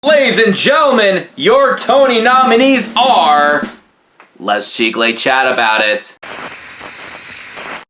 Ladies and gentlemen, your Tony nominees are... Let's Chicle chat about it.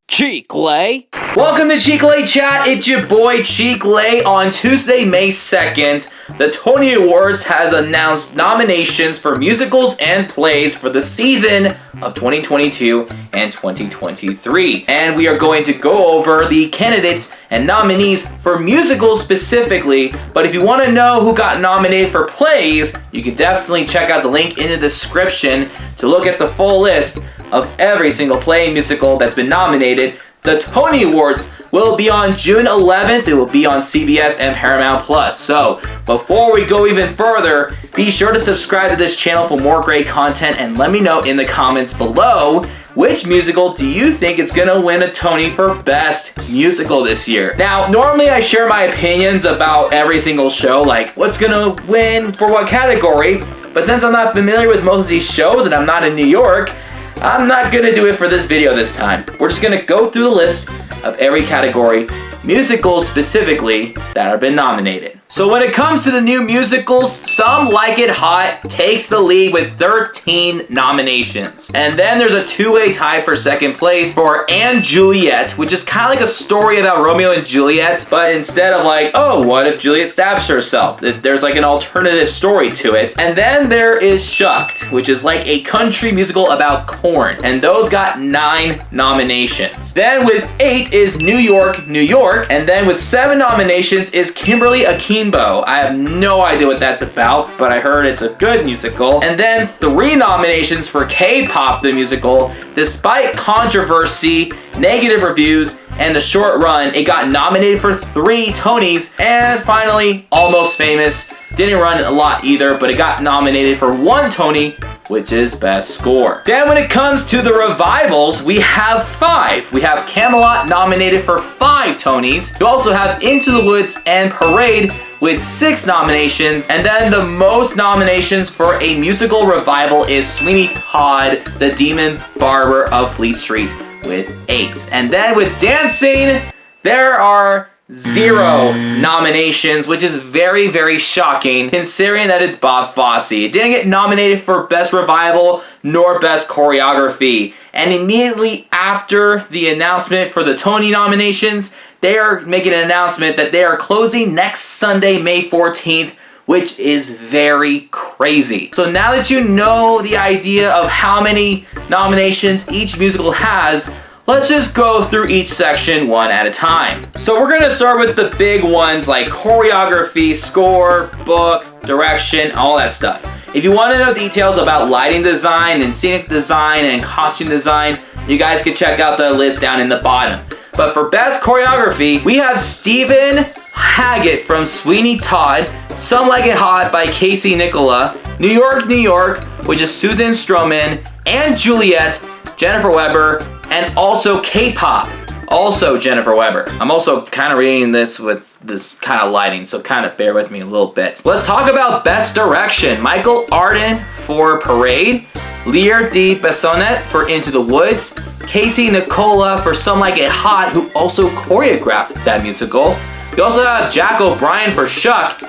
Chicle. Welcome to Chicle Chat. It's your boy Chicle. On Tuesday, May 2nd, the Tony Awards has announced nominations for musicals and plays for the season of 2022 and 2023. And we are going to go over the candidates and nominees for musicals specifically. But if you want to know who got nominated for plays, you can definitely check out the link in the description to look at the full list of every single play and musical that's been nominated. The Tony Awards will be on June 11th. It will be on CBS and Paramount Plus. So, before we go even further, be sure to subscribe to this channel for more great content and let me know in the comments below which musical do you think is gonna win a Tony for Best Musical this year. Now, normally I share my opinions about every single show, like what's gonna win for what category, but since I'm not familiar with most of these shows and I'm not in New York, I'm not gonna do it for this video this time. We're just gonna go through the list of every category, musicals specifically, that have been nominated. So when it comes to the new musicals, Some Like It Hot takes the lead with 13 nominations. And then there's a two-way tie for second place for & Juliet, which is kind of like a story about Romeo and Juliet, but instead of like, oh, what if Juliet stabs herself? There's like an alternative story to it. And then there is Shucked, which is like a country musical about corn. And those got 9 nominations. Then with 8 is New York, New York. And then with 7 nominations is Kimberly Akimbo. I have no idea what that's about, but I heard it's a good musical. And then 3 nominations for K-pop the musical. Despite controversy, negative reviews, and the short run, it got nominated for 3 Tonys. And finally, Almost Famous. Didn't run a lot either, but it got nominated for 1 Tony, which is Best Score. Then when it comes to the revivals, we have 5. We have Camelot nominated for 5 Tonys. You also have Into the Woods and Parade with 6 nominations. And then the most nominations for a musical revival is Sweeney Todd, the Demon Barber of Fleet Street with 8. And then with dancing, there are 0 nominations, which is very, very shocking considering that it's Bob Fosse. It didn't get nominated for Best Revival nor Best Choreography. And immediately after the announcement for the Tony nominations, they are making an announcement that they are closing next Sunday, May 14th, which is very crazy. So now that you know the idea of how many nominations each musical has, let's just go through each section one at a time. So we're gonna start with the big ones like choreography, score, book, direction, all that stuff. If you want to know details about lighting design and scenic design and costume design, you guys can check out the list down in the bottom. But for Best Choreography, we have Stephen Haggett from Sweeney Todd, Some Like It Hot by Casey Nicola, New York, New York, which is Susan Stroman, and Juliet, Jennifer Weber, and also K-pop, also Jennifer Weber. I'm also kind of reading this with this kind of lighting, so kind of bear with me a little bit. Let's talk about Best Direction. Michael Arden for Parade, Lear D. Bessonet for Into the Woods, Casey Nicola for Some Like It Hot, who also choreographed that musical. We also have Jack O'Brien for Shucked,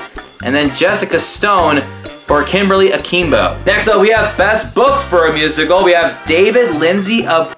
and then Jessica Stone for Kimberly Akimbo. Next up, we have Best Book for a Musical. We have David Lindsay of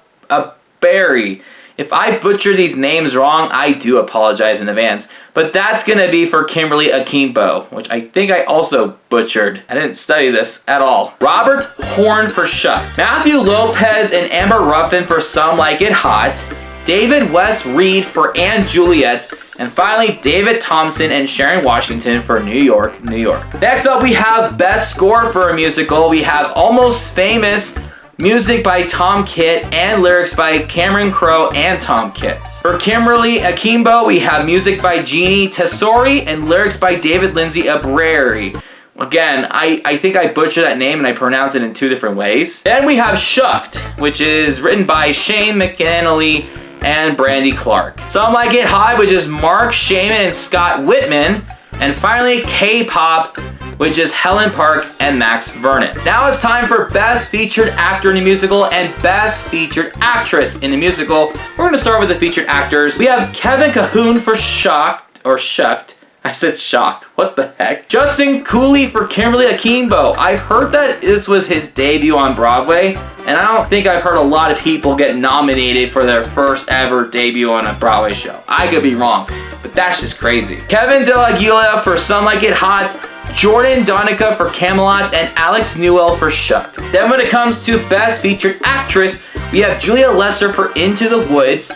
Barry. If I butcher these names wrong, I do apologize in advance. But that's gonna be for Kimberly Akimbo, which I think I also butchered. I didn't study this at all. Robert Horn for Shucked. Matthew Lopez and Amber Ruffin for Some Like It Hot. David West Reed for & Juliet. And finally, David Thompson and Sharon Washington for New York, New York. Next up, we have Best Score for a Musical. We have Almost Famous, music by Tom Kitt and lyrics by Cameron Crowe and Tom Kitt. For Kimberly Akimbo, we have music by Jeannie Tesori and lyrics by David Lindsay Abreri. Again, I think I butchered that name and I pronounced it in 2 different ways. Then we have Shucked, which is written by Shane McAnally and Brandy Clark. Some Like It Hot, which is Mark Shaman and Scott Whitman. And finally, K-pop, which is Helen Park and Max Vernon. Now it's time for Best Featured Actor in a Musical and Best Featured Actress in a Musical. We're gonna start with the featured actors. We have Kevin Cahoon for Shucked, I said shocked. What the heck? Justin Cooley for Kimberly Akimbo. I've heard that this was his debut on Broadway, and I don't think I've heard a lot of people get nominated for their first ever debut on a Broadway show. I could be wrong, but that's just crazy. Kevin De La Gila for Some Like It Hot, Jordan Donica for Camelot, and Alex Newell for Shuck. Then when it comes to Best Featured Actress, we have Julia Lester for Into the Woods,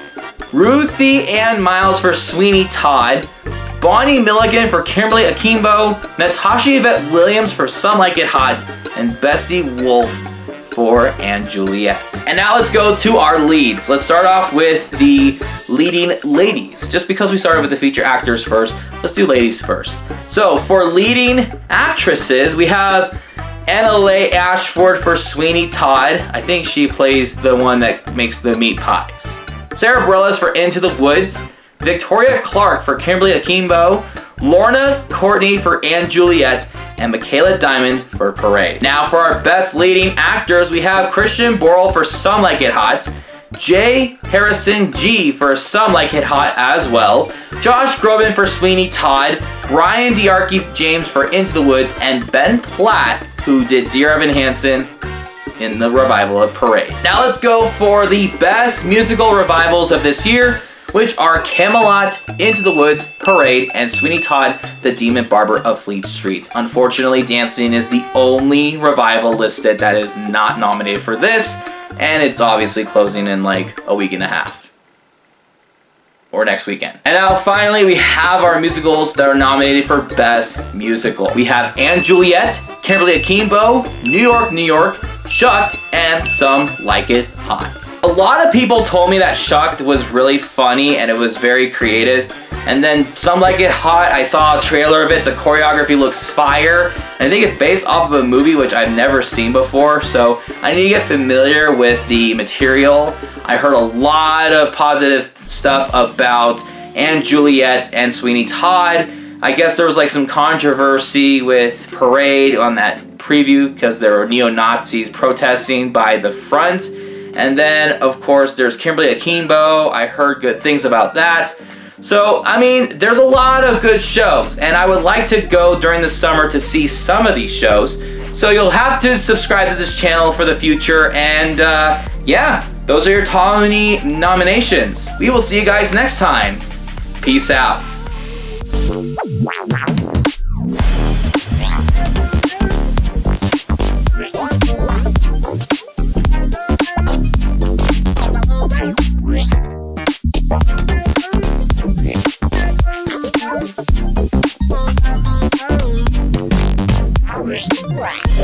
Ruthie Ann Miles for Sweeney Todd, Bonnie Milligan for Kimberly Akimbo, Natasha Yvette Williams for Some Like It Hot, and Bessie Wolf for And Juliet. And now let's go to our leads. Let's start off with the leading ladies. Just because we started with the feature actors first, let's do ladies first. So for leading actresses, we have Annalei Ashford for Sweeney Todd. I think she plays the one that makes the meat pies. Sarah Bareilles for Into the Woods, Victoria Clark for Kimberly Akimbo, Lorna Courtney for And Juliet, and Michaela Diamond for Parade. Now for our best leading actors, we have Christian Borle for Some Like It Hot, Jay Harrison G for Some Like It Hot as well, Josh Groban for Sweeney Todd, Brian Diarchy James for Into the Woods, and Ben Platt, who did Dear Evan Hansen in the revival of Parade. Now let's go for the best musical revivals of this year, which are Camelot, Into the Woods, Parade, and Sweeney Todd, The Demon Barber of Fleet Street. Unfortunately, Dancing is the only revival listed that is not nominated for this, and it's obviously closing in like a week and a half. Or next weekend. And now finally, we have our musicals that are nominated for Best Musical. We have And Juliet, Kimberly Akimbo, New York, New York, Shucked, and Some Like It Hot. A lot of people told me that Shucked was really funny and it was very creative. And then Some Like It Hot, I saw a trailer of it. The choreography looks fire. And I think it's based off of a movie which I've never seen before. So I need to get familiar with the material. I heard a lot of positive stuff about And Juliet and Sweeney Todd. I guess there was like some controversy with Parade on that preview because there were neo-Nazis protesting by the front. And then, of course, there's Kimberly Akimbo. I heard good things about that. So, I mean, there's a lot of good shows, and I would like to go during the summer to see some of these shows. So you'll have to subscribe to this channel for the future, and yeah, those are your Tony nominations. We will see you guys next time. Peace out. Right.